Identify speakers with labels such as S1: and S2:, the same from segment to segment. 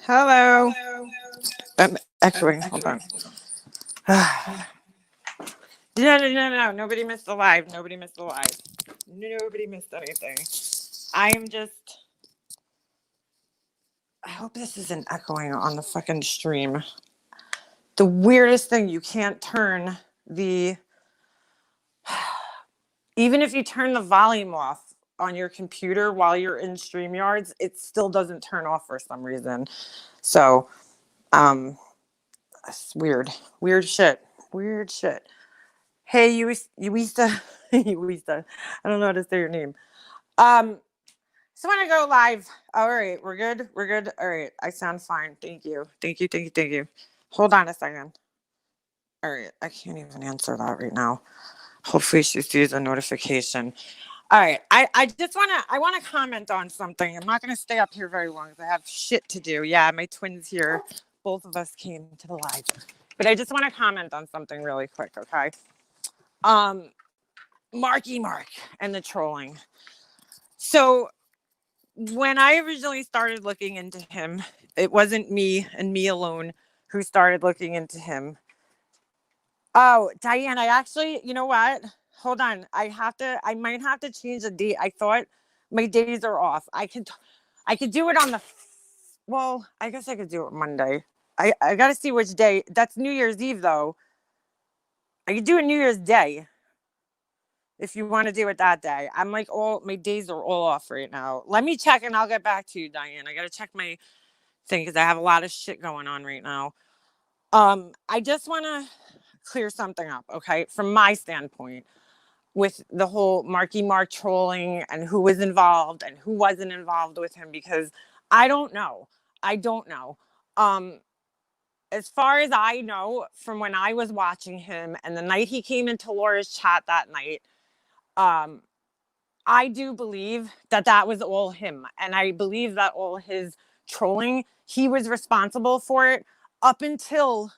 S1: Hello. I'm echoing. Hold on. No. Nobody missed the live. Nobody missed the live. Nobody missed anything. I am just. I hope this isn't echoing on the fucking stream. The weirdest thing, you can't turn the. Even if you turn the volume off on your computer while you're in StreamYards, it still doesn't turn off for some reason. So, it's weird. Weird shit. Weird shit. Hey, Yuista, Yuista. I don't know how to say your name. So want to go live. All right, we're good. We're good. All right, I sound fine. Thank you. Thank you. Thank you. Thank you. Hold on a second. All right, I can't even answer that right now. Hopefully she sees a notification. All right, I just I want to comment on something. I'm not going to stay up here very long because I have shit to do. Yeah, my twins here. Both of us came to the live. But I just want to comment on something really quick, okay? Marky Mark and the trolling. So when I originally started looking into him, it wasn't me and me alone who started looking into him. Oh, Diane, I actually, you know what? Hold on. I might have to change the date. I thought my days are off. I could do it on well, I guess I could do it Monday. I got to see which day. That's New Year's Eve though. I could do it New Year's Day. If you want to do it that day. I'm like, my days are all off right now. Let me check and I'll get back to you, Diane. I got to check my thing because I have a lot of shit going on right now. I just want to clear something up, okay? From my standpoint, with the whole Marky Mark trolling and who was involved and who wasn't involved with him, because I don't know. As far as I know, from when I was watching him and the night he came into Laura's chat that night, I do believe that was all him. And I believe that all his trolling, he was responsible for it up until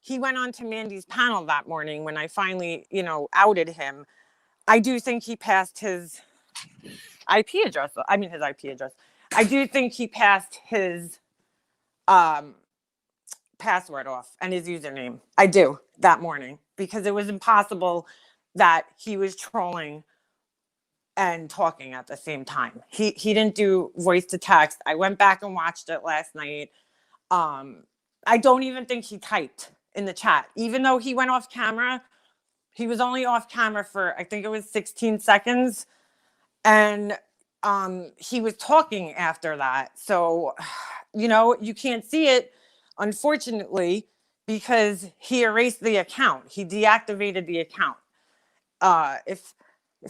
S1: he went on to Mandy's panel that morning when I finally, outed him. I do think he passed his IP address. His IP address. I do think he passed his password off and his username. I do, that morning, because it was impossible that he was trolling and talking at the same time. He didn't do voice to text. I went back and watched it last night. I don't even think he typed in the chat. Even though he went off camera, he was only off camera for, I think it was 16 seconds. And he was talking after that. So, you can't see it, unfortunately, because he erased the account. He deactivated the account. If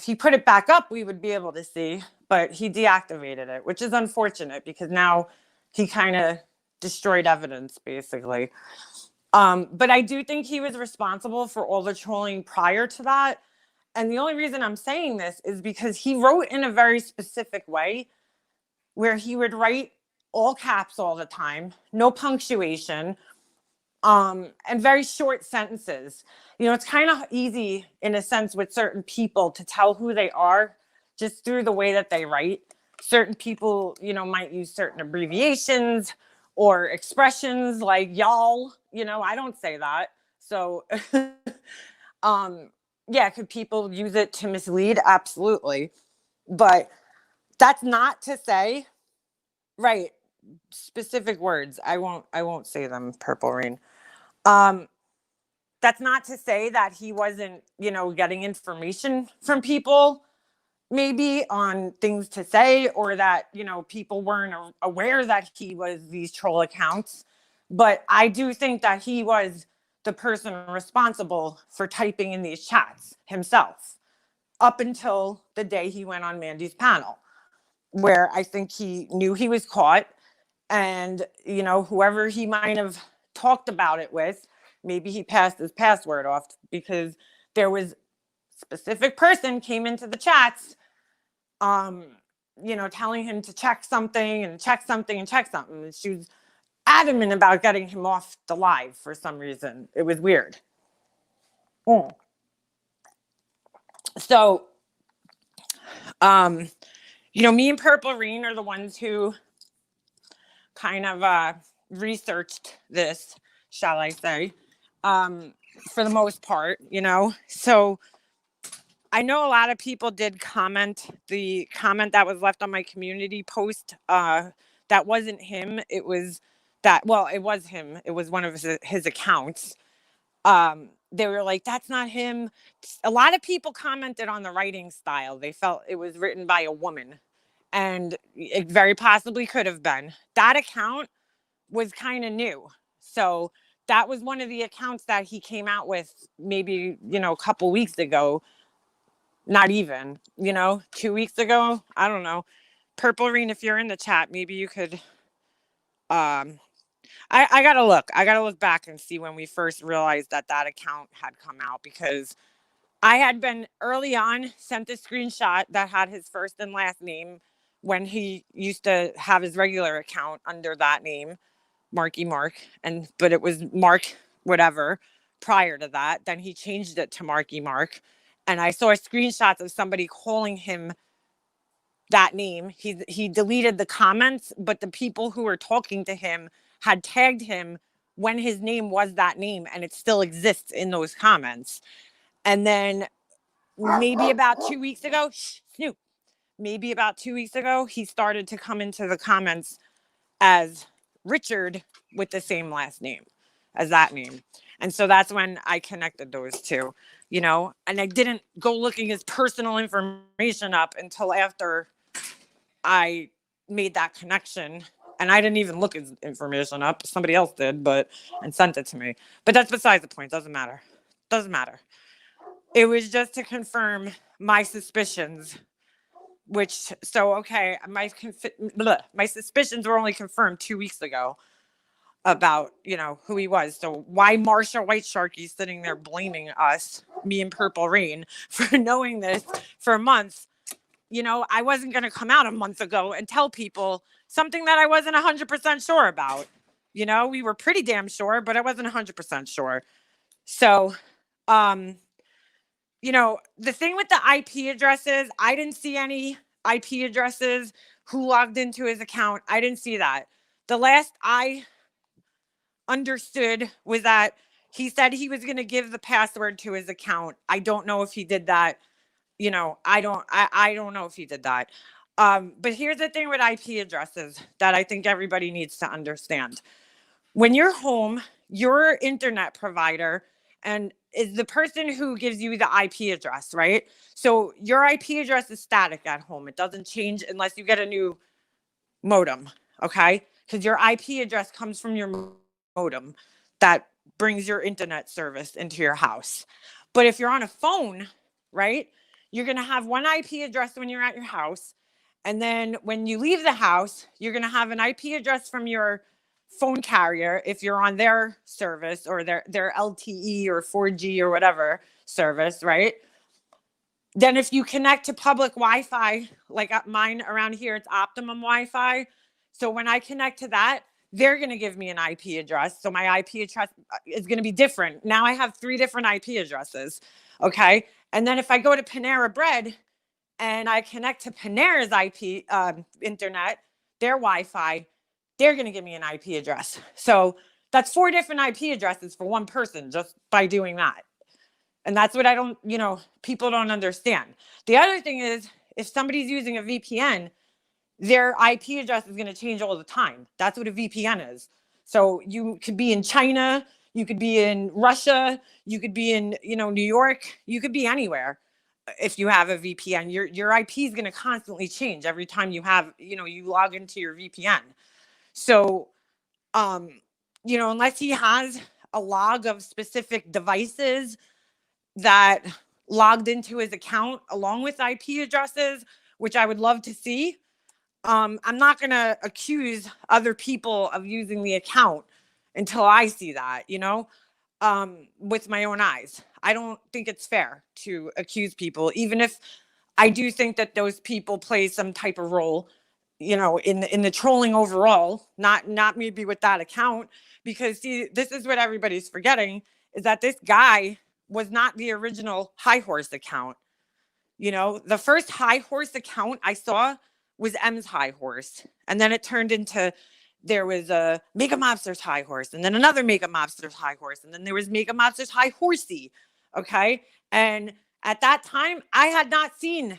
S1: he put it back up, we would be able to see, but he deactivated it, which is unfortunate because now he kind of destroyed evidence, basically. But I do think he was responsible for all the trolling prior to that. And the only reason I'm saying this is because he wrote in a very specific way where he would write all caps all the time, no punctuation, and very short sentences. It's kind of easy in a sense with certain people to tell who they are just through the way that they write. Certain people, might use certain abbreviations or expressions like y'all. I don't say that. So, yeah, could people use it to mislead? Absolutely. But that's not to say, right, specific words. I won't say them, Purple Rain. That's not to say that he wasn't, getting information from people maybe on things to say, or that, people weren't aware that he was these troll accounts. But I do think that he was the person responsible for typing in these chats himself up until the day he went on Mandy's panel, where I think he knew he was caught. And, whoever he might have talked about it with, maybe he passed his password off because there was specific person came into the chats, telling him to check something and check something and check something. And she was adamant about getting him off the live for some reason. It was weird. So, me and Purple Rain are the ones who kind of researched this, shall I say, for the most part, So I know a lot of people did comment. The comment that was left on my community post, that wasn't him. It was it was him. It was one of his accounts. They were like, that's not him. A lot of people commented on the writing style. They felt it was written by a woman, and it very possibly could have been. That account was kind of new. So that was one of the accounts that he came out with maybe, a couple weeks ago. Not even, 2 weeks ago. I don't know. Purple Rain, if you're in the chat, maybe you could. I gotta look. I gotta look back and see when we first realized that account had come out, because I had been early on sent a screenshot that had his first and last name when he used to have his regular account under that name, Marky Mark, but it was Mark whatever prior to that. Then he changed it to Marky Mark, and I saw screenshots of somebody calling him that name. He deleted the comments, but the people who were talking to him had tagged him when his name was that name, and it still exists in those comments. And then maybe about 2 weeks ago, Snoop, maybe about 2 weeks ago, he started to come into the comments as Richard with the same last name as that name. And so that's when I connected those two, and I didn't go looking his personal information up until after I made that connection. And I didn't even look his information up. Somebody else did, and sent it to me. But that's besides the point. Doesn't matter. It was just to confirm my suspicions, my suspicions were only confirmed 2 weeks ago about, who he was. So why Marsha White Sharkey sitting there blaming us, me and Purple Rain, for knowing this for months? I wasn't going to come out a month ago and tell people something that I wasn't 100% sure about. We were pretty damn sure, but I wasn't 100% sure. So, the thing with the IP addresses, I didn't see any IP addresses who logged into his account. I didn't see that. The last I understood was that he said he was going to give the password to his account. I don't know if he did that. I don't know if he did that. But here's the thing with IP addresses that I think everybody needs to understand. When you're home, your internet provider and is the person who gives you the IP address, right? So your IP address is static at home. It doesn't change unless you get a new modem, okay? Because your IP address comes from your modem that brings your internet service into your house. But if you're on a phone, right, you're going to have one IP address when you're at your house. And then when you leave the house, you're going to have an IP address from your phone carrier if you're on their service or their LTE or 4G or whatever service, right? Then if you connect to public Wi-Fi, like mine around here, it's Optimum Wi-Fi. So when I connect to that, they're going to give me an IP address. So my IP address is going to be different. Now I have 3 different IP addresses. Okay. And then if I go to Panera Bread and I connect to Panera's IP internet, their Wi-Fi, they're going to give me an IP address. So that's 4 different IP addresses for one person just by doing that. And that's what people don't understand. The other thing is, if somebody's using a VPN, their IP address is going to change all the time. That's what a VPN is. So you could be in China, you could be in Russia, you could be in, New York, you could be anywhere. If you have a VPN, your IP is going to constantly change every time you have, you log into your VPN. So, unless he has a log of specific devices that logged into his account along with IP addresses, which I would love to see, I'm not going to accuse other people of using the account until I see that, with my own eyes. I don't think it's fair to accuse people, even if I do think that those people play some type of role, in the trolling overall, not maybe with that account, because see, this is what everybody's forgetting, is that this guy was not the original High Horse account. The first High Horse account I saw was M's High Horse, and then it turned into there was a Makeup Mobster's High Horse, and then another Makeup Mobster's High Horse, and then there was Makeup Mobster's High Horsey. Okay. And at that time, I had not seen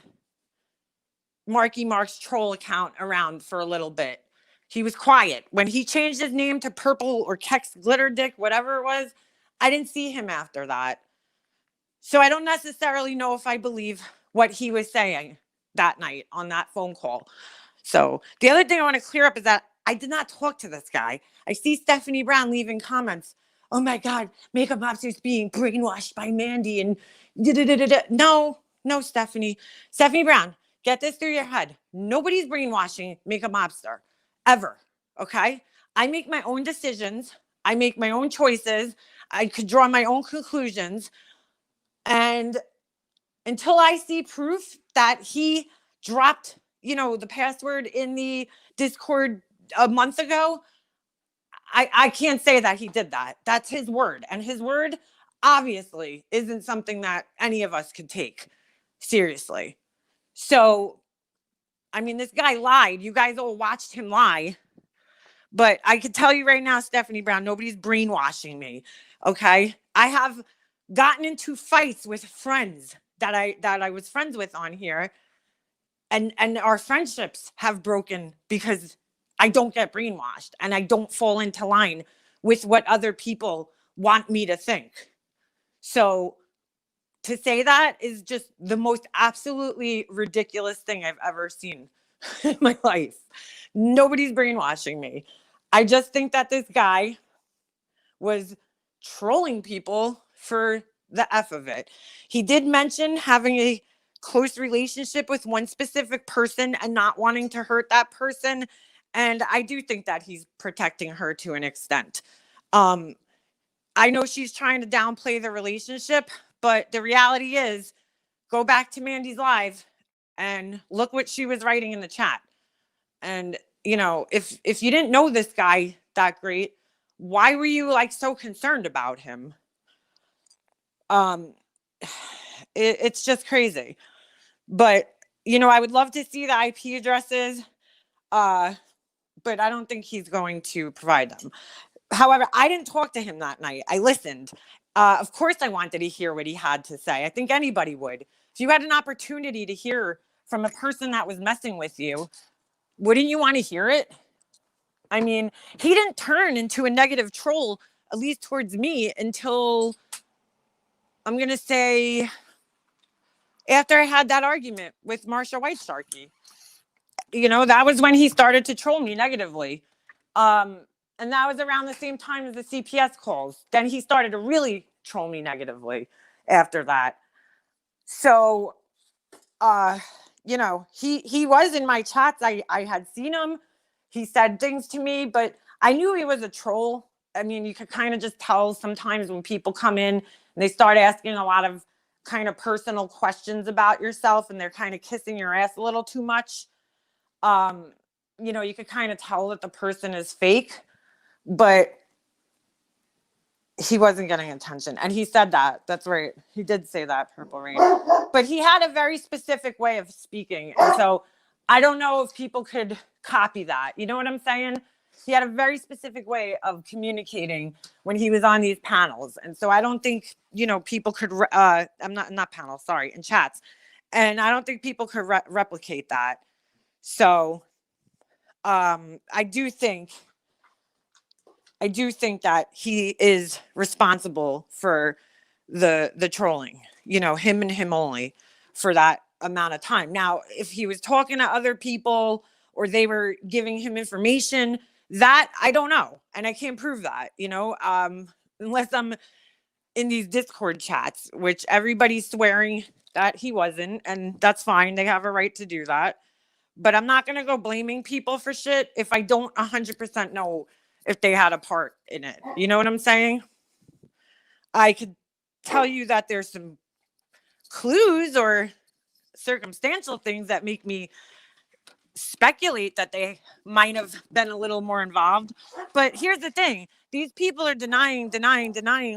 S1: Marky Mark's troll account around for a little bit. He was quiet. When he changed his name to Purple or Kex Glitter Dick, whatever it was, I didn't see him after that. So I don't necessarily know if I believe what he was saying that night on that phone call. So the other thing I want to clear up is that I did not talk to this guy. I see Stephanie Brown leaving comments. Oh my God, Makeup Mobster's being brainwashed by Mandy and da-da-da-da-da. No, Stephanie Brown, get this through your head. Nobody's brainwashing Makeup Mobster ever. Okay. I make my own decisions. I make my own choices. I could draw my own conclusions. And until I see proof that he dropped, the password in the Discord a month ago, I can't say that he did that. That's his word. And his word obviously isn't something that any of us could take seriously. So, I mean, this guy lied. You guys all watched him lie. But I can tell you right now, Stephanie Brown, nobody's brainwashing me. Okay. I have gotten into fights with friends that I was friends with on here. And our friendships have broken because I don't get brainwashed and I don't fall into line with what other people want me to think. So to say that is just the most absolutely ridiculous thing I've ever seen in my life. Nobody's brainwashing me. I just think that this guy was trolling people for the F of it. He did mention having a close relationship with one specific person and not wanting to hurt that person. And I do think that he's protecting her to an extent. I know she's trying to downplay the relationship, but the reality is, go back to Mandy's live and look what she was writing in the chat. And, if you didn't know this guy that great, why were you so concerned about him? It's just crazy. But, I would love to see the IP addresses, but I don't think he's going to provide them. However, I didn't talk to him that night. I listened. Of course, I wanted to hear what he had to say. I think anybody would. If you had an opportunity to hear from a person that was messing with you, wouldn't you want to hear it? I mean, he didn't turn into a negative troll, at least towards me, until, I'm going to say, after I had that argument with Marsha White Sharkey. That was when he started to troll me negatively. And that was around the same time as the CPS calls. Then he started to really troll me negatively after that. So, he was in my chats. I had seen him. He said things to me, but I knew he was a troll. I mean, you could kind of just tell sometimes when people come in and they start asking a lot of kind of personal questions about yourself and they're kind of kissing your ass a little too much. You could kind of tell that the person is fake, but he wasn't getting attention. And he said that. That's right. He did say that, Purple Rain. But he had a very specific way of speaking. And so I don't know if people could copy that. You know what I'm saying? He had a very specific way of communicating when he was on these panels. And so I don't think, people could, I'm not panels, sorry, in chats. And I don't think people could replicate that. So I do think that he is responsible for the trolling, him and him only for that amount of time. Now, if he was talking to other people or they were giving him information, that I don't know. And I can't prove that, unless I'm in these Discord chats, which everybody's swearing that he wasn't. And that's fine. They have a right to do that. But I'm not going to go blaming people for shit if I don't 100% know if they had a part in it. You know what I'm saying? I could tell you that there's some clues or circumstantial things that make me speculate that they might have been a little more involved. But here's the thing. These people are denying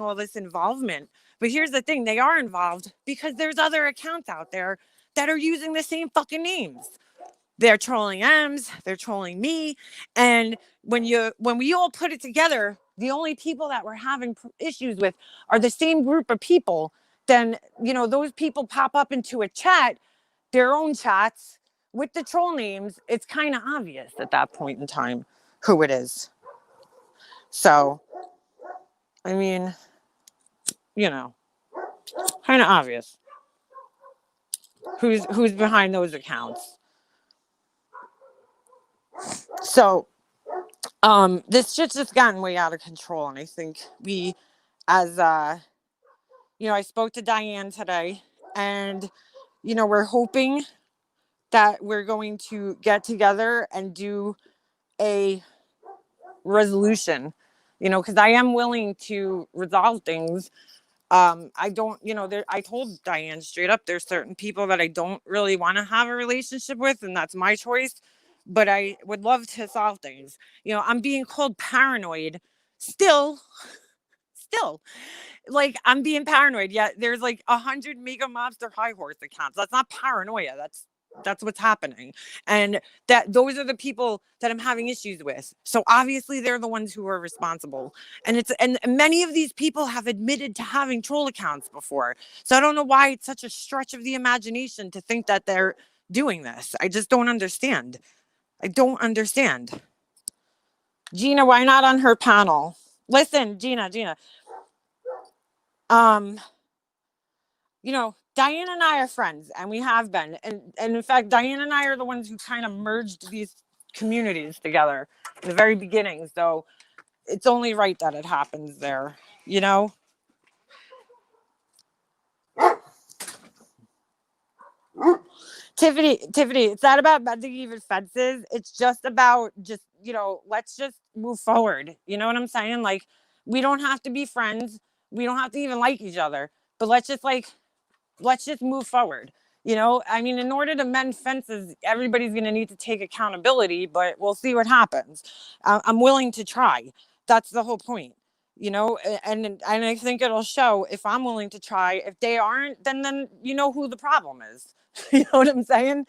S1: all this involvement. But here's the thing. They are involved because there's other accounts out there that are using the same fucking names. They're trolling Ems, they're trolling me. And when we all put it together, the only people that we're having issues with are the same group of people. Then, those people pop up into a chat, their own chats with the troll names. It's kind of obvious at that point in time who it is. So, I mean, kind of obvious who's behind those accounts. So, this shit's just gotten way out of control, and I think we, as I spoke to Diane today, and we're hoping that we're going to get together and do a resolution, because I am willing to resolve things. I don't, I told Diane straight up, there's certain people that I don't really want to have a relationship with, and that's my choice. But I would love to solve things. I'm being called paranoid still, like I'm being paranoid. Yet there's like 100 Mega Mobster High Horse accounts. That's not paranoia. That's what's happening. And those are the people that I'm having issues with. So obviously they're the ones who are responsible. And many of these people have admitted to having troll accounts before. So I don't know why it's such a stretch of the imagination to think that they're doing this. I just don't understand. I don't understand. Gina, why not on her panel? Listen, Gina. Diane and I are friends, and we have been. And in fact, Diane and I are the ones who kind of merged these communities together in the very beginning. So it's only right that it happens there, Tiffany, it's not about mending even fences. It's just about let's just move forward. You know what I'm saying? Like, we don't have to be friends. We don't have to even like each other. But let's just move forward. I mean, in order to mend fences, everybody's going to need to take accountability, but we'll see what happens. I'm willing to try. That's the whole point, and I think it'll show if I'm willing to try. If they aren't, then who the problem is. You know what I'm saying?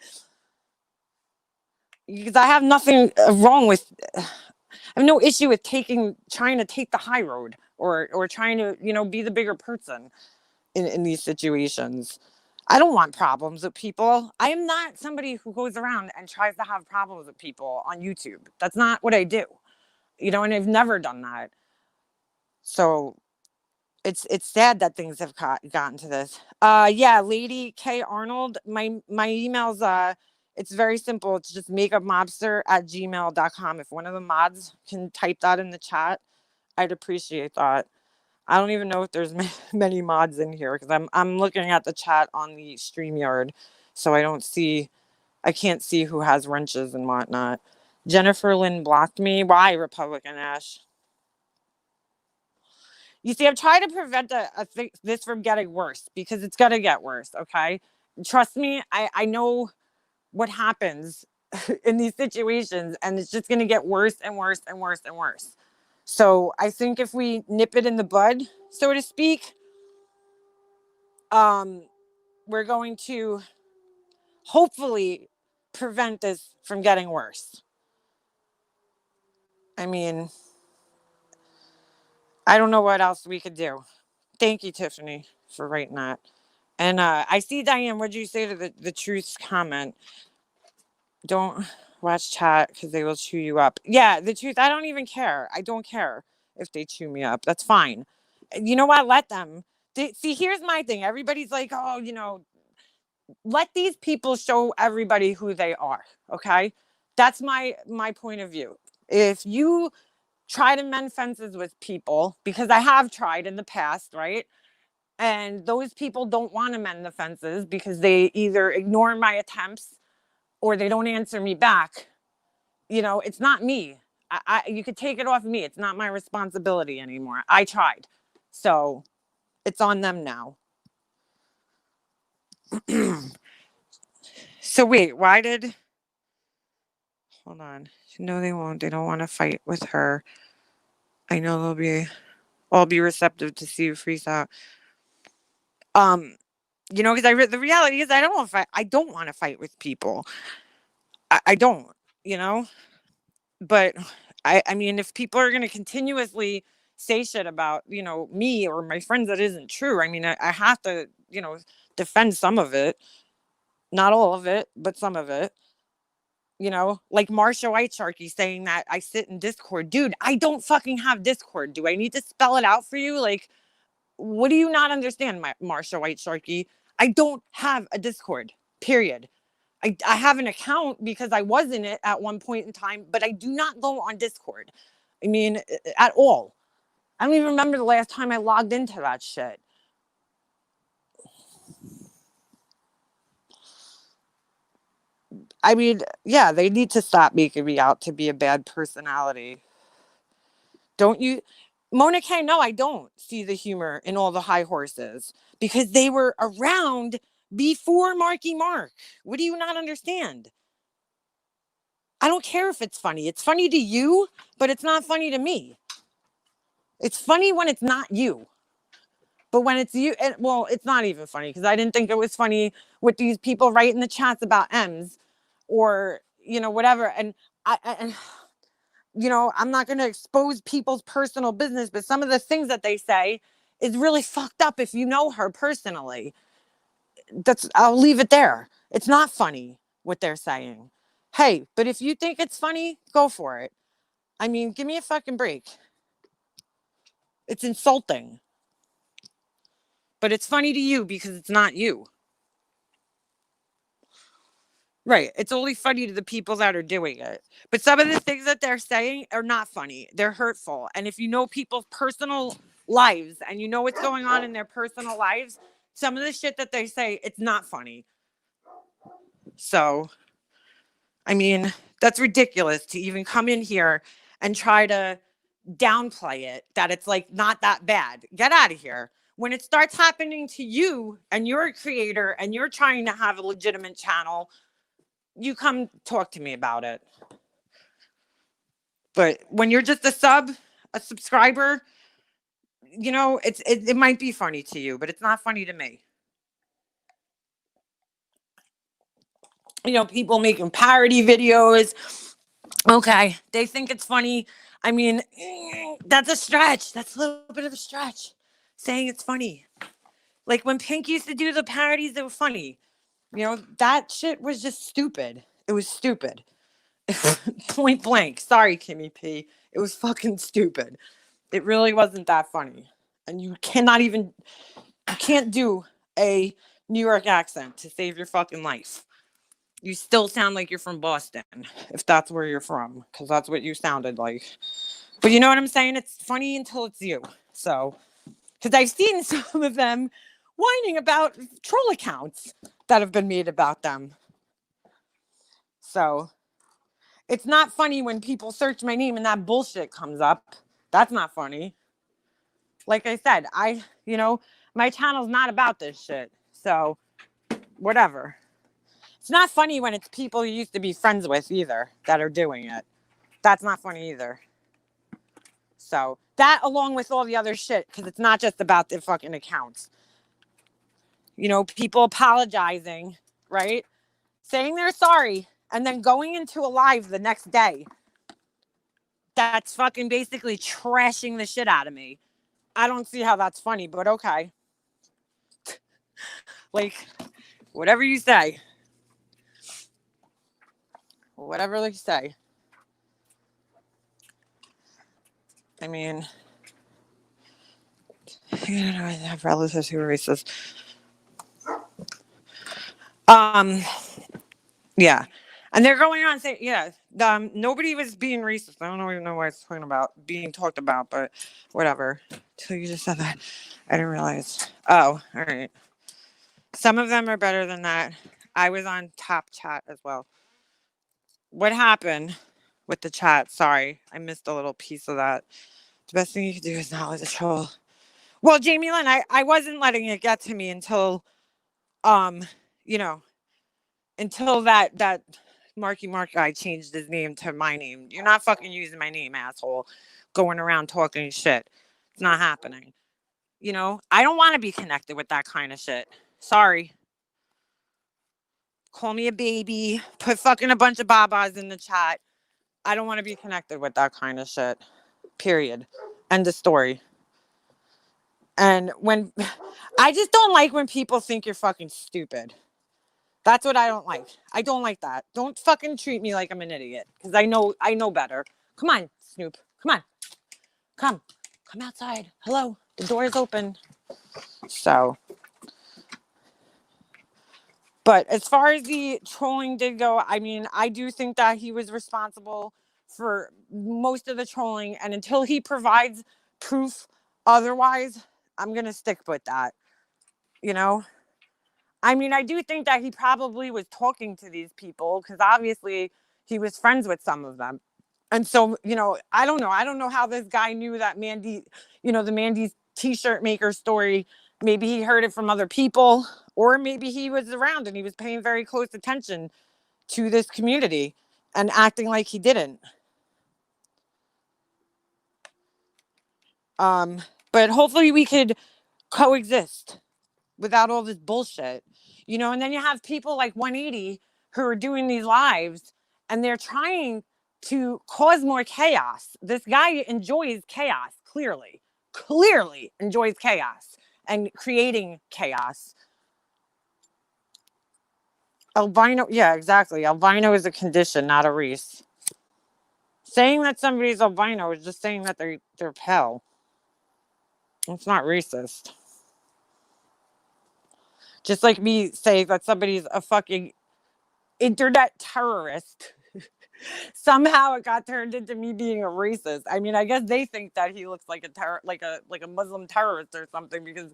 S1: Because I have nothing wrong with, I have no issue with trying to take the high road or trying to, be the bigger person in these situations. I don't want problems with people. I am not somebody who goes around and tries to have problems with people on YouTube. That's not what I do, and I've never done that. So it's sad that things have gotten to this. Yeah, Lady K Arnold, my email's it's very simple. It's just makeupmobster@gmail.com. If one of the mods can type that in the chat, I'd appreciate that. I don't even know if there's many mods in here because I'm looking at the chat on the StreamYard, so I can't see who has wrenches and whatnot. Jennifer Lynn blocked me. Why, Republican Ash? You see, I'm trying to prevent this from getting worse because it's going to get worse, okay? Trust me, I know what happens in these situations, and it's just going to get worse and worse and worse and worse. So I think if we nip it in the bud, so to speak, we're going to hopefully prevent this from getting worse. I mean, I don't know what else we could do. Thank you, Tiffany, for writing that. And I see, Diane, what did you say to the truth comment? Don't watch chat because they will chew you up. Yeah, the truth, I don't even care. I don't care if they chew me up. That's fine. You know what? Let them. See, here's my thing. Everybody's like, oh, let these people show everybody who they are. Okay? That's my point of view. If you try to mend fences with people, because I have tried in the past, right? And those people don't want to mend the fences because they either ignore my attempts or they don't answer me back. It's not me. You could take it off of me. It's not my responsibility anymore. I tried. So it's on them now. So wait, hold on. No, they won't. They don't want to fight with her. I know I'll be receptive to see you freeze out. Because the reality is I don't want to fight with people. I don't, you know, but I mean, if people are going to continuously say shit about, me or my friends that isn't true, I mean, I have to, defend some of it, not all of it, but some of it. Like Marsha White Sharkey saying that I sit in Discord. Dude, I don't fucking have Discord. Do I need to spell it out for you? Like, what do you not understand, Marsha White Sharkey? I don't have a Discord, period. I have an account because I was in it at one point in time, but I do not go on Discord. I mean, at all. I don't even remember the last time I logged into that shit. I mean, yeah, they need to stop making me out to be a bad personality. Don't you? Mona K, no, I don't see the humor in all the high horses because they were around before Marky Mark. What do you not understand? I don't care if it's funny. It's funny to you, but it's not funny to me. It's funny when it's not you. But when it's you, well, it's not even funny because I didn't think it was funny with these people writing the chats about M's or, whatever. And I'm not going to expose people's personal business, but some of the things that they say is really fucked up if you know her personally. I'll leave it there. It's not funny what they're saying. Hey, but if you think it's funny, go for it. I mean, give me a fucking break. It's insulting. But it's funny to you because it's not you. Right. It's only funny to the people that are doing it. But some of the things that they're saying are not funny. They're hurtful. And if you know people's personal lives and you know what's going on in their personal lives, some of the shit that they say, it's not funny. So, I mean, that's ridiculous to even come in here and try to downplay it, that it's like not that bad. Get out of here. When it starts happening to you and you're a creator and you're trying to have a legitimate channel, you come talk to me about it. But when you're just a subscriber, it might be funny to you, but it's not funny to me. People making parody videos. Okay, they think it's funny. I mean, that's a stretch. That's a little bit of a stretch. Saying it's funny. Like when Pink used to do the parodies, they were funny. That shit was just stupid. It was stupid. Point blank. Sorry, Kimmy P. It was fucking stupid. It really wasn't that funny. And you can't do a New York accent to save your fucking life. You still sound like you're from Boston, if that's where you're from, because that's what you sounded like. But you know what I'm saying? It's funny until it's you. So, because I've seen some of them whining about troll accounts that have been made about them. So, it's not funny when people search my name and that bullshit comes up. That's not funny. Like I said, my channel's not about this shit. So, whatever. It's not funny when it's people you used to be friends with either that are doing it. That's not funny either. So, that along with all the other shit, because it's not just about the fucking accounts. People apologizing, right? Saying they're sorry, and then going into a live the next day. That's fucking basically trashing the shit out of me. I don't see how that's funny, but okay. Like, whatever you say. Whatever they say. I mean, I have relatives who are racist. Yeah. And they're going on saying, yeah, nobody was being racist. I don't even know why it's talking about being talked about, but whatever. Until you just said that, I didn't realize. Oh, all right. Some of them are better than that. I was on top chat as well. What happened with the chat? Sorry, I missed a little piece of that. The best thing you can do is not let the troll. Well, Jamie Lynn, I wasn't letting it get to me until, you know, until that Marky Mark guy changed his name to my name. You're not fucking using my name, asshole. Going around talking shit. It's not happening. I don't want to be connected with that kind of shit. Sorry. call me a baby, put fucking a bunch of babas in the chat. I don't want to be connected with that kind of shit. Period. End of story. And when I just don't like when people think you're fucking stupid. That's what I don't like. I don't like that. Don't fucking treat me like I'm an idiot, because I know better. Come on, Snoop. Come on. Come outside. Hello. The door is open. So, but as far as the trolling did go, I mean, I do think that he was responsible for most of the trolling. And until he provides proof otherwise, I'm going to stick with that. You know? I mean, I do think that he probably was talking to these people because obviously he was friends with some of them. And so, I don't know. I don't know how this guy knew that Mandy, the Mandy's t-shirt maker story. Maybe he heard it from other people, or maybe he was around and he was paying very close attention to this community and acting like he didn't. But hopefully we could coexist without all this bullshit, and then you have people like 180 who are doing these lives and they're trying to cause more chaos. This guy enjoys chaos, clearly enjoys chaos and creating chaos. Albino, yeah, exactly. Albino is a condition, not a race. Saying that somebody's albino is just saying that they're pale. It's not racist. Just like me saying that somebody's a fucking internet terrorist. Somehow it got turned into me being a racist. I mean, I guess they think that he looks like a Muslim terrorist or something, because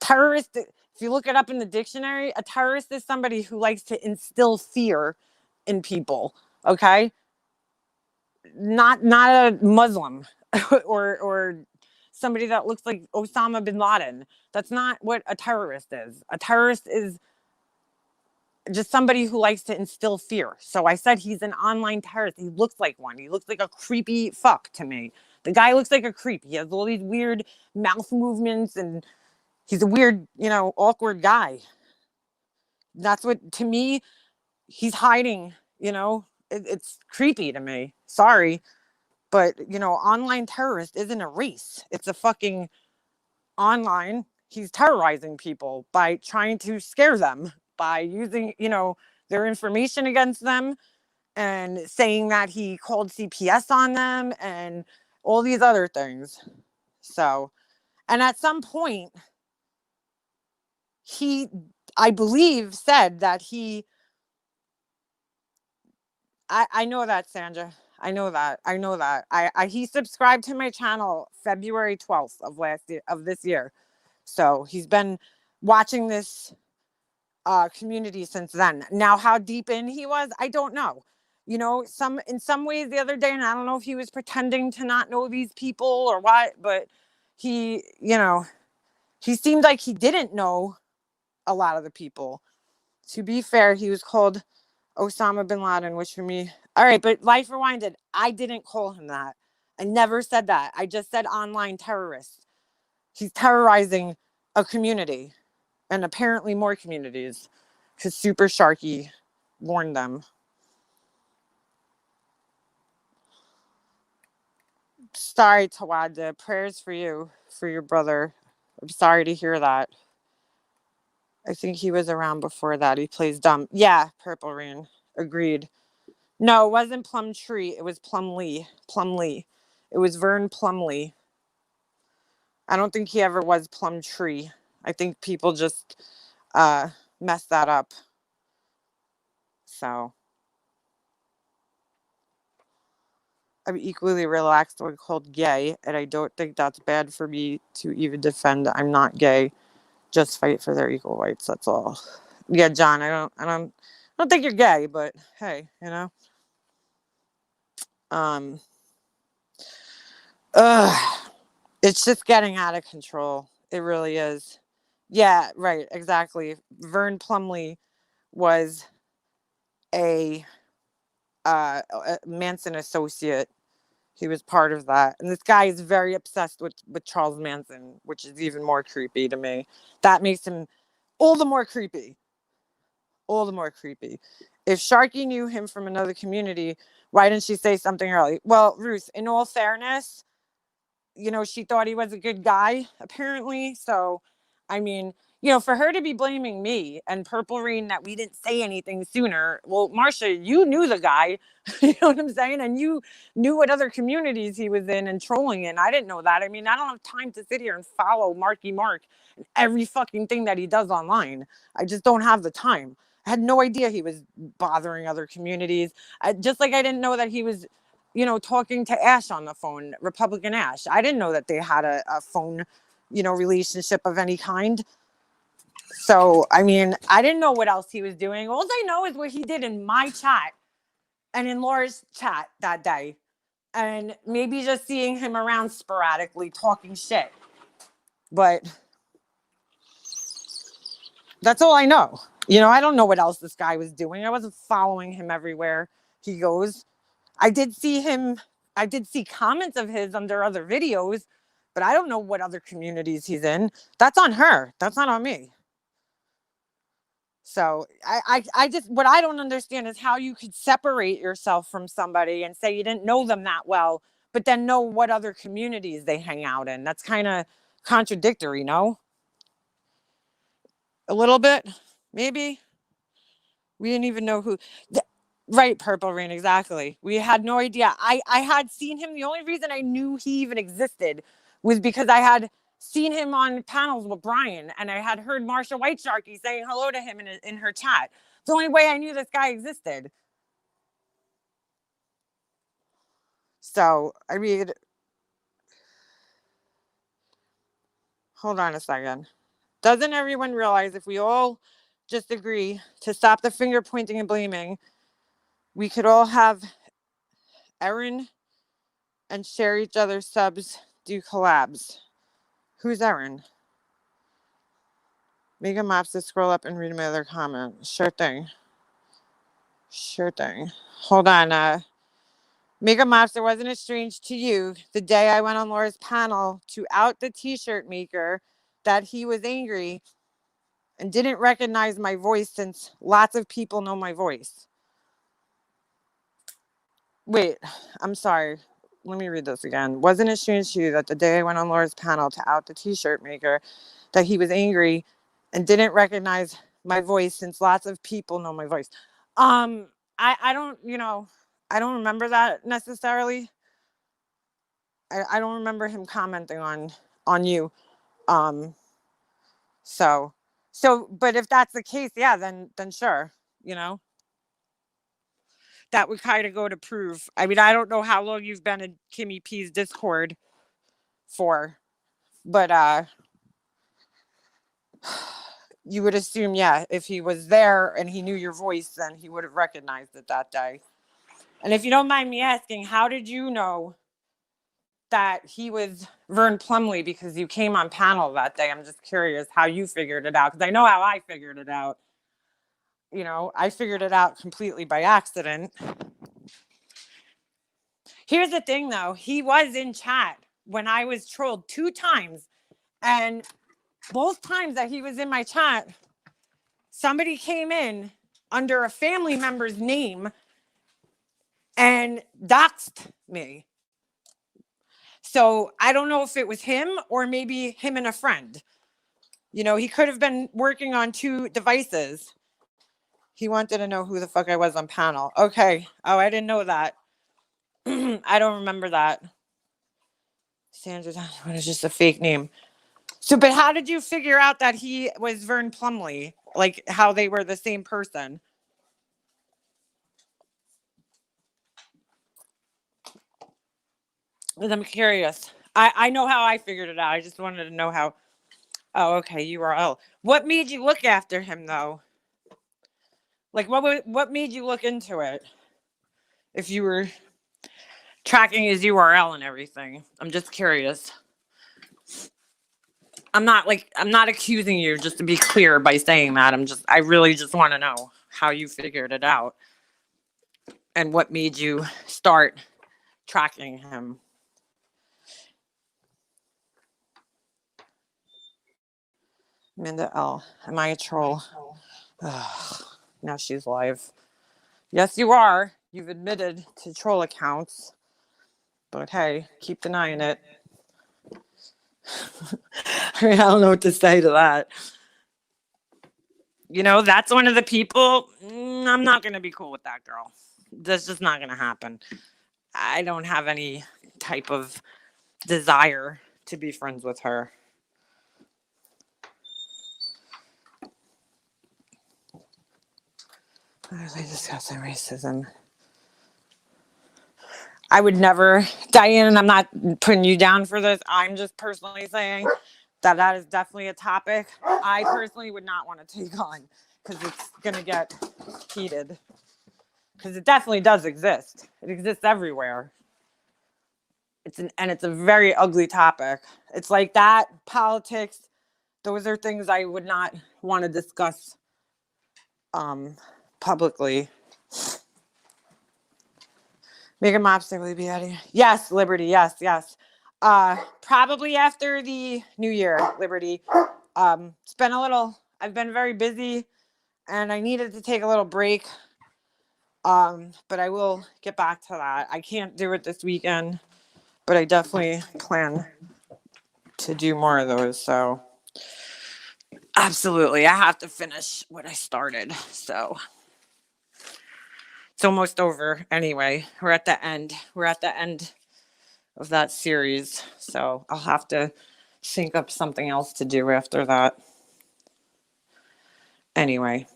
S1: terrorist, if you look it up in the dictionary, a terrorist is somebody who likes to instill fear in people. Okay, not a Muslim or somebody that looks like Osama bin Laden. That's not what a terrorist is. A terrorist is just somebody who likes to instill fear. So I said he's an online terrorist. He looks like one. He looks like a creepy fuck to me. The guy looks like a creep. He has all these weird mouth movements and he's a weird, awkward guy. That's what, to me, he's hiding, it's creepy to me. Sorry. But, online terrorist isn't a race. It's a fucking online. He's terrorizing people by trying to scare them, by using, their information against them and saying that he called CPS on them and all these other things. So, and at some point, I believe, said that I know that, Sandra. I know that. He subscribed to my channel February 12th of this year. So he's been watching this community since then. Now, how deep in he was, I don't know. In some ways the other day, and I don't know if he was pretending to not know these people or what, but he seemed like he didn't know a lot of the people. To be fair, he was called Osama bin Laden, which for me, all right, but Life Rewinded, I didn't call him that. I never said that. I just said online terrorist. He's terrorizing a community and apparently more communities because Super Sharky warned them. Sorry, Tawada. Prayers for you, for your brother. I'm sorry to hear that. I think he was around before that. He plays dumb. Yeah, Purple Rain. Agreed. No, it wasn't Plum Tree. It was Plumlee. It was Vern Plumlee. I don't think he ever was Plum Tree. I think people just messed that up. So I'm equally relaxed when called gay, and I don't think that's bad for me to even defend. I'm not gay. Just fight for their equal rights. That's all. Yeah, John. I don't think you're gay, but hey, it's just getting out of control. It really is. Yeah, right. Exactly. Vern Plumlee was a Manson associate. He was part of that. And this guy is very obsessed with Charles Manson, which is even more creepy to me. That makes him all the more creepy. all the more creepy. If Sharky knew him from another community, why didn't she say something early? Well, Ruth, in all fairness, she thought he was a good guy, apparently. So, I mean, for her to be blaming me and Purple Rain that we didn't say anything sooner. Well, Marsha, you knew the guy, you know what I'm saying? And you knew what other communities he was in and trolling in. I didn't know that. I mean, I don't have time to sit here and follow Marky Mark and every fucking thing that he does online. I just don't have the time. I had no idea he was bothering other communities. Just like I didn't know that he was talking to Ash on the phone, Republican Ash. I didn't know that they had a phone, relationship of any kind. So, I mean, I didn't know what else he was doing. All I know is what he did in my chat and in Laura's chat that day. And maybe just seeing him around sporadically talking shit. But that's all I know. I don't know what else this guy was doing. I wasn't following him everywhere he goes. I did see comments of his under other videos, but I don't know what other communities he's in. That's on her. That's not on me. So I just, what I don't understand is how you could separate yourself from somebody and say you didn't know them that well, but then know what other communities they hang out in. That's kind of contradictory, no? A little bit, maybe. We didn't even know who. Right, Purple Rain, exactly. We had no idea. I had seen him. The only reason I knew he even existed was because I had seen him on panels with Brian, and I had heard Marsha White Sharky saying hello to him in her chat. It's the only way I knew this guy existed. So, I mean, hold on a second. Doesn't everyone realize if we all just agree to stop the finger pointing and blaming, we could all have Erin and share each other's subs, do collabs? Who's Erin? Mega Mops to scroll up and read my other comment. Sure thing. Hold on. Mega Mobster, wasn't it strange to you the day I went on Laura's panel to out the t-shirt maker that he was angry and didn't recognize my voice since lots of people know my voice? Wait, I'm sorry. Let me read this again. Wasn't it strange to you that the day I went on Laura's panel to out the t-shirt maker that he was angry and didn't recognize my voice since lots of people know my voice? I don't, I don't remember that necessarily. I don't remember him commenting on you. So but if that's the case, yeah, then sure, that would kind of go to prove. I mean, I don't know how long you've been in Kimmy P's Discord for, but you would assume, yeah, if he was there and he knew your voice, then he would have recognized it that day. And if you don't mind me asking, how did you know that he was Vern Plumley? Because you came on panel that day. I'm just curious how you figured it out, because I know how I figured it out. I figured it out completely by accident. Here's the thing, though. He was in chat when I was trolled 2 times. And both times that he was in my chat, somebody came in under a family member's name and doxed me. So I don't know if it was him or maybe him and a friend. He could have been working on 2 devices. He wanted to know who the fuck I was on panel. Okay. Oh, I didn't know that. I don't remember that. Sandra, what is just a fake name? So, but how did you figure out that he was Vern Plumley? Like how they were the same person? Because I'm curious. I know how I figured it out. I just wanted to know how. Oh, okay. URL. What made you look after him, though? Like, what made you look into it? If you were tracking his URL and everything, I'm just curious. I'm not accusing you, just to be clear by saying that. I really just want to know how you figured it out and what made you start tracking him. Minda L. Am I a troll? Ugh. Now she's live. Yes, you are. You've admitted to troll accounts. But hey, keep denying it. I mean, I don't know what to say to that. You know, that's one of the people. I'm not going to be cool with that girl. That's just not going to happen. I don't have any type of desire to be friends with her. What are they discussing racism? I would never, Diane, and I'm not putting you down for this. I'm just personally saying that is definitely a topic I personally would not want to take on because it's going to get heated. Because it definitely does exist. It exists everywhere. It's a very ugly topic. It's like that, politics, those are things I would not want to discuss publicly. Megan Mobster, will you be out of here? Yes, Liberty. Yes. Probably after the new year, Liberty. I've been very busy and I needed to take a little break. But I will get back to that. I can't do it this weekend, but I definitely plan to do more of those. So absolutely. I have to finish what I started. So it's almost over anyway. We're at the end of that series. So I'll have to think up something else to do after that. Anyway.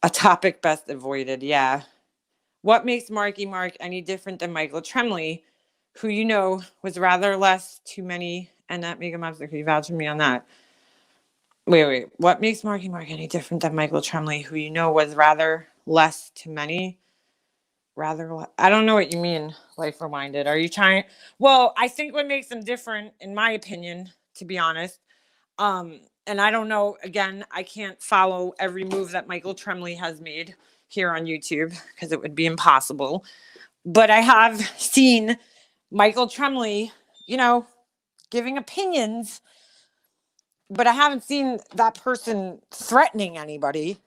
S1: A topic best avoided. Yeah. What makes Marky Mark any different than Michael Tremblay, who you know was rather less too many, and that Megan Mobster, can you vouch for me on that? Wait. What makes Marky Mark any different than Michael Tremblay, who you know was rather less to many? I don't know what you mean, life reminded. Are you trying? Well, I think what makes them different, in my opinion, to be honest, and I don't know, again, I can't follow every move that Michael Tremblay has made here on YouTube because it would be impossible. But I have seen Michael Tremblay, giving opinions, but I haven't seen that person threatening anybody.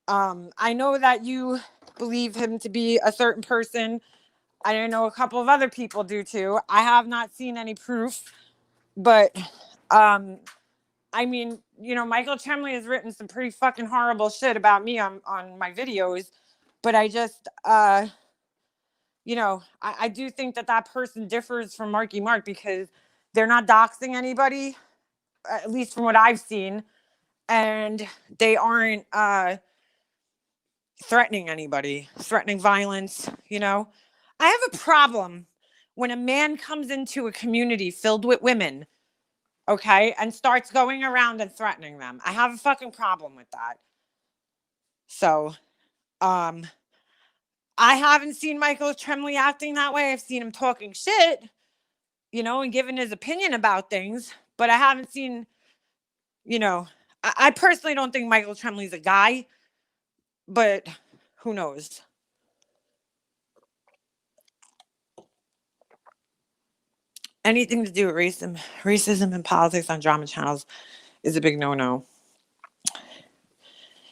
S1: I know that you believe him to be a certain person. I know a couple of other people do too. I have not seen any proof, but I mean, Michael Tremblay has written some pretty fucking horrible shit about me on my videos, but I just I do think that person differs from Marky Mark because they're not doxing anybody, at least from what I've seen, and they aren't threatening anybody, threatening violence. I have a problem when a man comes into a community filled with women, okay, and starts going around and threatening them. I have a fucking problem with that. So, I haven't seen Michael Tremblay acting that way. I've seen him talking shit, and giving his opinion about things, but I haven't seen, I personally don't think Michael Tremblay's a guy, but who knows? Anything to do with racism and politics on drama channels is a big no-no.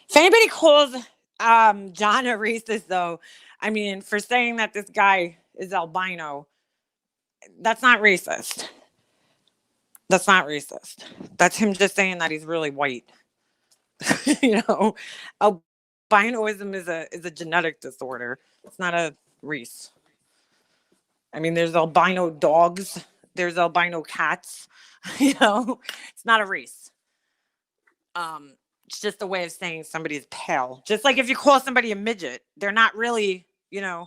S1: If anybody calls John a racist, though, I mean, for saying that this guy is albino, that's not racist. That's not racist. That's him just saying that he's really white. Albinoism is a genetic disorder. It's not a race. I mean, there's albino dogs. There's albino cats. It's not a race. It's just a way of saying somebody's pale. Just like if you call somebody a midget, they're not really, a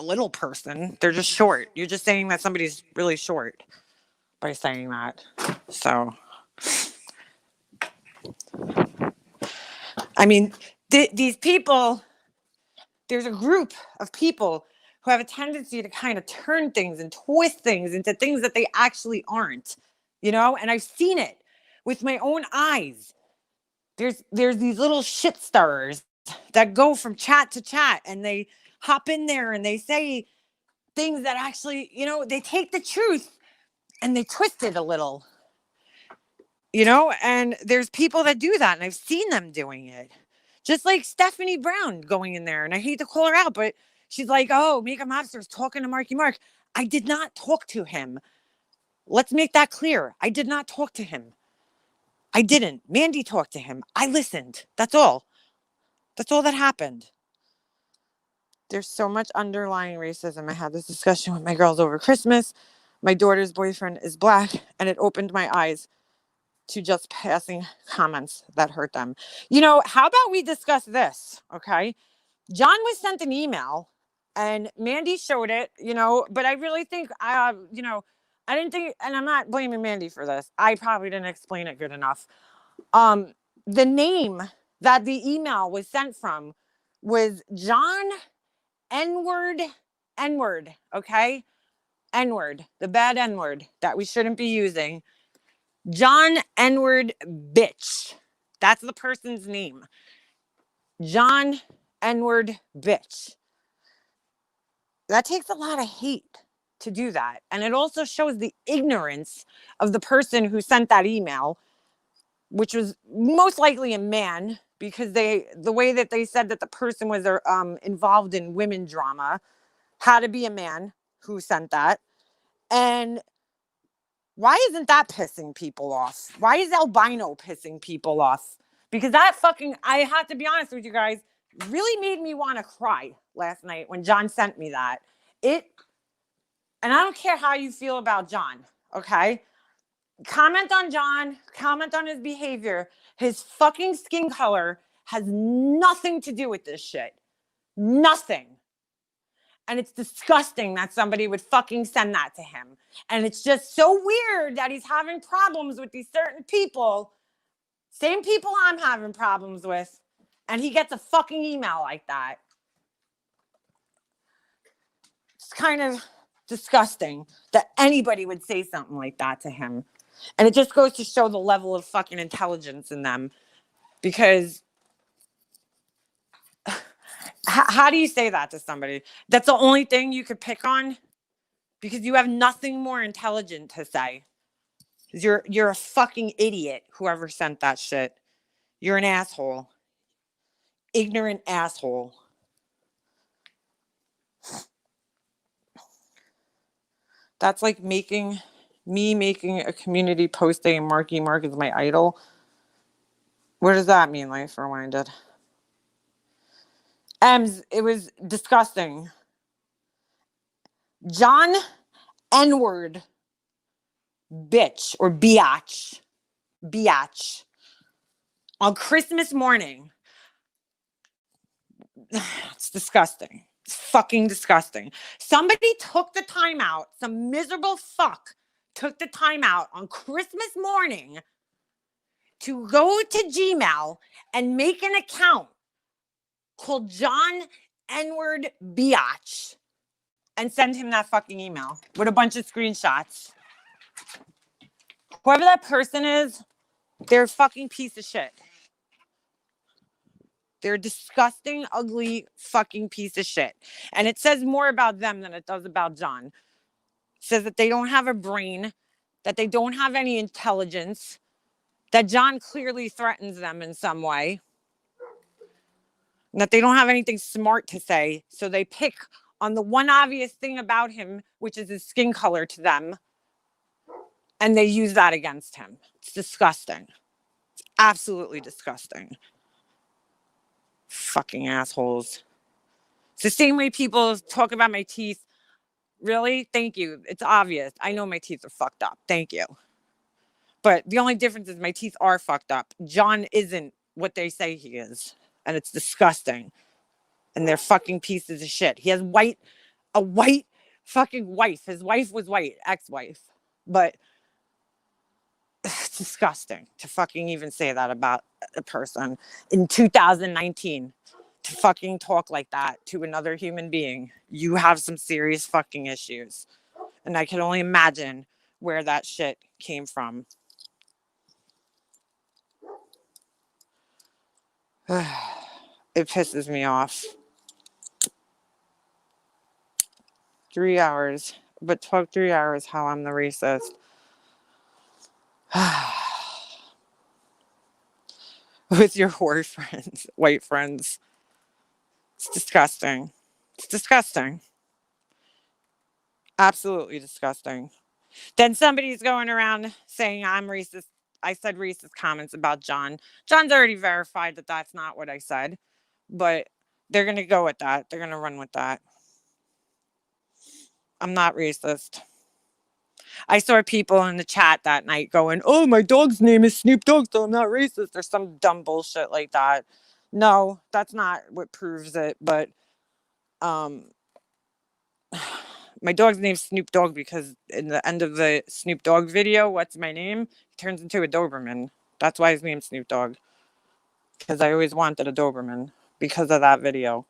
S1: little person. They're just short. You're just saying that somebody's really short by saying that. So, I mean, these people, there's a group of people who have a tendency to kind of turn things and twist things into things that they actually aren't, and I've seen it with my own eyes. There's these little shit stirrers that go from chat to chat and they hop in there and they say things that actually, they take the truth and they twist it a little. And there's people that do that, and I've seen them doing it. Just like Stephanie Brown going in there, and I hate to call her out, but she's like, oh, Mika Mobster's talking to Marky Mark. I did not talk to him. Let's make that clear. I did not talk to him. I didn't. Mandy talked to him. I listened. That's all. That's all that happened. There's so much underlying racism. I had this discussion with my girls over Christmas. My daughter's boyfriend is black, and it opened my eyes to just passing comments that hurt them. How about we discuss this? Okay. John was sent an email and Mandy showed it, but I really think, I didn't think, and I'm not blaming Mandy for this. I probably didn't explain it good enough. The name that the email was sent from was John N-word, okay? N-word, the bad N-word that we shouldn't be using. John N-word bitch. That's the person's name. John N-word bitch. That takes a lot of hate to do that. And it also shows the ignorance of the person who sent that email, which was most likely a man, because the way that they said that the person was involved in women drama had to be a man who sent that. And why isn't that pissing people off? Why is albino pissing people off? Because that I have to be honest with you guys, really made me want to cry last night when John sent me that. And I don't care how you feel about John, okay? Comment on John, comment on his behavior. His fucking skin color has nothing to do with this shit. Nothing. And it's disgusting that somebody would fucking send that to him. And it's just so weird that he's having problems with these certain people. Same people I'm having problems with. And he gets a fucking email like that. It's kind of disgusting that anybody would say something like that to him. And it just goes to show the level of fucking intelligence in them. Because how do you say that to somebody? That's the only thing you could pick on? Because you have nothing more intelligent to say. You're a fucking idiot, whoever sent that shit. You're an asshole. Ignorant asshole. That's like making a community post saying Marky Mark is my idol. What does that mean, Life Rewinded? It was disgusting. John N-word bitch or biatch on Christmas morning. It's disgusting. It's fucking disgusting. Somebody took the time out. Some miserable fuck took the time out on Christmas morning to go to Gmail and make an account called John N-word biatch and send him that fucking email with a bunch of screenshots. Whoever that person is, they're a fucking piece of shit. They're a disgusting, ugly, fucking piece of shit. And it says more about them than it does about John. It says that they don't have a brain, that they don't have any intelligence, that John clearly threatens them in some way, and that they don't have anything smart to say. So they pick on the one obvious thing about him, which is his skin color to them, and they use that against him. It's disgusting. It's absolutely disgusting. Fucking assholes. It's the same way people talk about my teeth. Really? Thank you. It's obvious. I know my teeth are fucked up. Thank you. But the only difference is my teeth are fucked up. John isn't what they say he is. And it's disgusting. And they're fucking pieces of shit. He has a white fucking wife. His wife was white, ex-wife. But it's disgusting to fucking even say that about a person in 2019. To fucking talk like that to another human being. You have some serious fucking issues. And I can only imagine where that shit came from. It pisses me off. 3 hours. But talk 3 hours how I'm the racist. with your whore friends, white friends. It's disgusting. It's disgusting. Absolutely disgusting. Then somebody's going around saying I'm racist. I said racist comments about John. John's already verified that that's not what I said, but they're going to go with that. They're going to run with that. I'm not racist. I saw people in the chat that night going, "Oh, my dog's name is Snoop Dogg, so I'm not racist," or some dumb bullshit like that. No, that's not what proves it. But um, my dog's name's Snoop Dogg because in the end of the Snoop Dogg video, "What's my name?" he turns into a Doberman. That's why his name's Snoop Dogg. Because I always wanted a Doberman because of that video.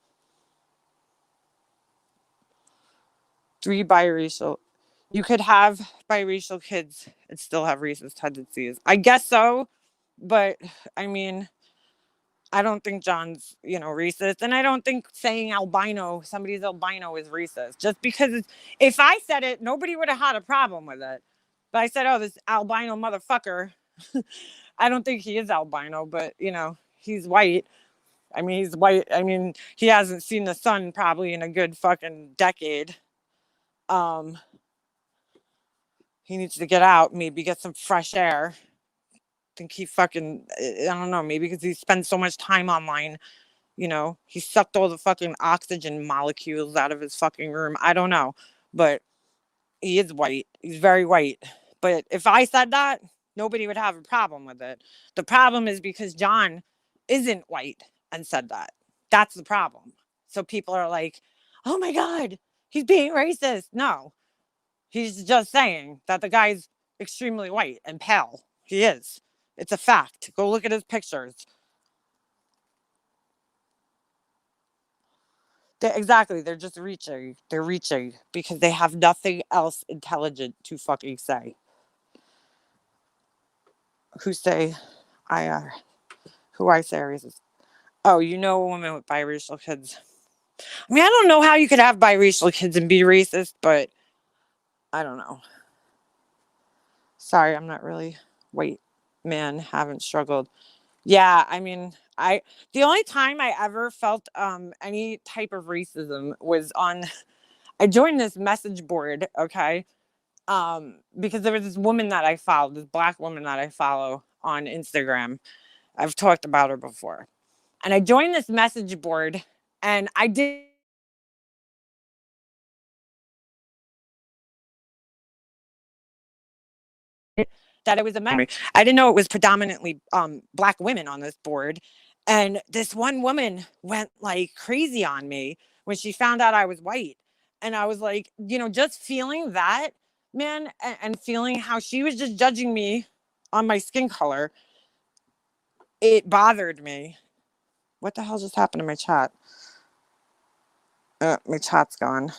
S1: 3 biracial. You could have biracial kids and still have racist tendencies. I guess so, but I mean, I don't think John's, racist. And I don't think saying somebody's albino is racist. Just because if I said it, nobody would have had a problem with it. But I said, "Oh, this albino motherfucker." I don't think he is albino, but, he's white. I mean, he's white. I mean, he hasn't seen the sun probably in a good fucking decade. Um, he needs to get out, maybe get some fresh air. Think he fucking, I don't know, maybe because he spends so much time online. He sucked all the fucking oxygen molecules out of his fucking room. I don't know, but he is white. He's very white. But if I said that, nobody would have a problem with it. The problem is because John isn't white and said that. That's the problem. So people are like, "Oh my God, he's being racist." No, he's just saying that the guy's extremely white and pale. He is. It's a fact. Go look at his pictures. Exactly. They're just reaching. They're reaching because they have nothing else intelligent to fucking say. Who say I are? Who I say are racist? Oh, a woman with biracial kids. I mean, I don't know how you could have biracial kids and be racist, but I don't know. Sorry, I'm not really white man. Haven't struggled. Yeah, I mean, the only time I ever felt any type of racism was on. I joined this message board, okay, because there was this woman that I followed, this black woman that I follow on Instagram. I've talked about her before, and I joined this message board, and I did. That it was a memory. I didn't know it was predominantly black women on this board. And this one woman went like crazy on me when she found out I was white. And I was like, just feeling that, man, and feeling how she was just judging me on my skin color, it bothered me. What the hell just happened to my chat? My chat's gone.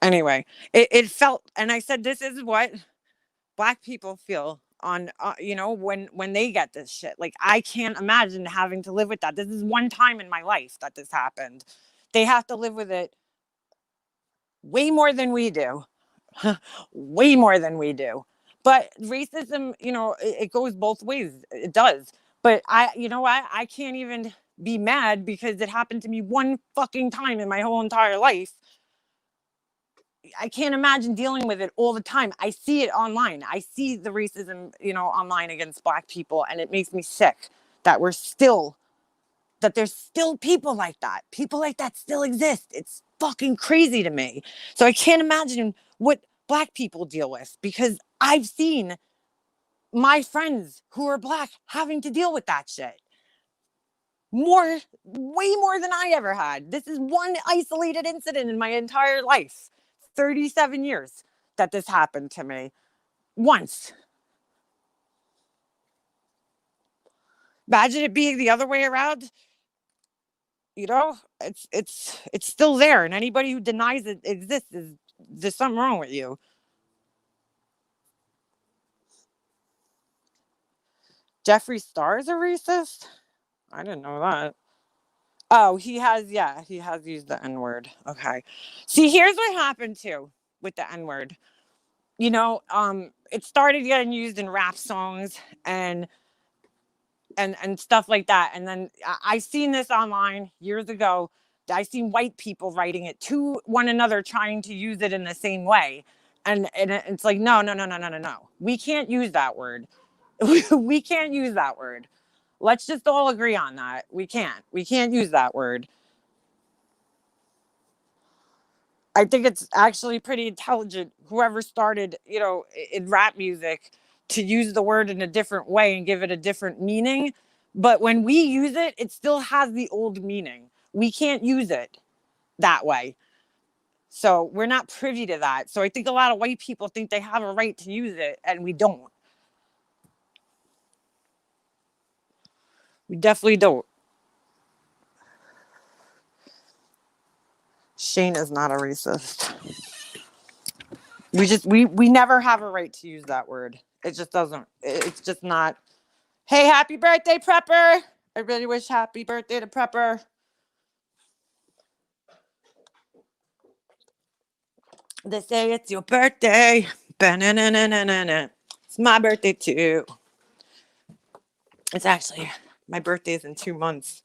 S1: Anyway, it felt, and I said, this is what black people feel on when they get this shit. Like, I can't imagine having to live with that. This is one time in my life that this happened. They have to live with it way more than we do. Way more than we do. But racism, it goes both ways. It does. But I can't even be mad because it happened to me one fucking time in my whole entire life. I can't imagine dealing with it all the time. I see it online. I see the racism, online against black people, and it makes me sick that there's still people like that. People like that still exist. It's fucking crazy to me. So I can't imagine what black people deal with, because I've seen my friends who are black having to deal with that shit. Way more than I ever had. This is one isolated incident in my entire life. 37 years that this happened to me. Once. Imagine it being the other way around. It's still there, and anybody who denies it exists there's something wrong with you. Jeffree Star is a racist? I didn't know that. Oh, he has used the N-word. Okay. See, here's what happened too with the N-word. it started getting used in rap songs and stuff like that. And then I seen this online years ago. I seen white people writing it to one another, trying to use it in the same way. And it's like, no, no, no, no, no, no, no. We can't use that word. We can't use that word. Let's just all agree on that. We can't. We can't use that word. I think it's actually pretty intelligent, whoever started, in rap music, to use the word in a different way and give it a different meaning. But when we use it, it still has the old meaning. We can't use it that way. So we're not privy to that. So I think a lot of white people think they have a right to use it, and we don't. We definitely don't. Shane is not a racist. We never have a right to use that word. It just doesn't. It's just not. Hey, happy birthday, Prepper! I really wish happy birthday to Prepper. They say it's your birthday. Ba-na-na-na-na-na. It's my birthday too. It's actually my birthday is in 2 months.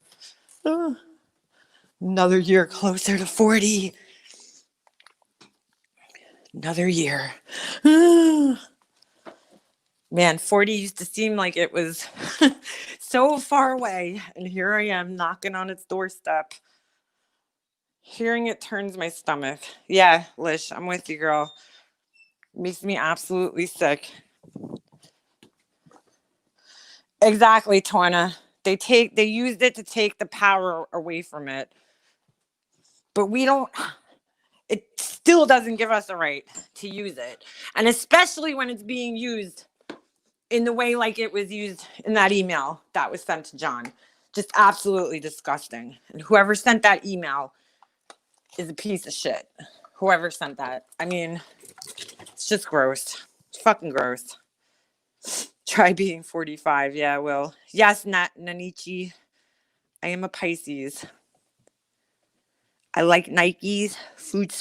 S1: Another year closer to 40. Another year. Man, 40 used to seem like it was so far away. And here I am knocking on its doorstep. Hearing it turns my stomach. Yeah, Lish, I'm with you, girl. Makes me absolutely sick. Exactly, Torna. They used it to take the power away from it. But we don't, it still doesn't give us a right to use it. And especially when it's being used in the way like it was used in that email that was sent to John. Just absolutely disgusting. And whoever sent that email is a piece of shit. Whoever sent that. I mean, it's just gross. It's fucking gross. Try being 45. Yeah, I will. Yes, Nanichi. I am a Pisces. I like Nikes, food.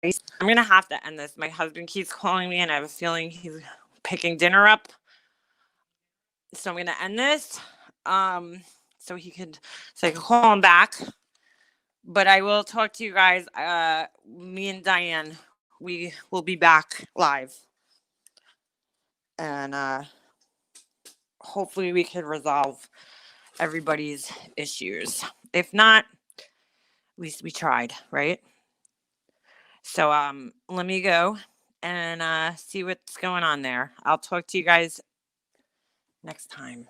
S1: I'm going to have to end this. My husband keeps calling me, and I have a feeling he's picking dinner up. So I'm going to end this. So I can call him back. But I will talk to you guys. Me and Diane, we will be back live. And hopefully we can resolve everybody's issues. If not, at least we tried, right? So let me go and see what's going on there. I'll talk to you guys next time.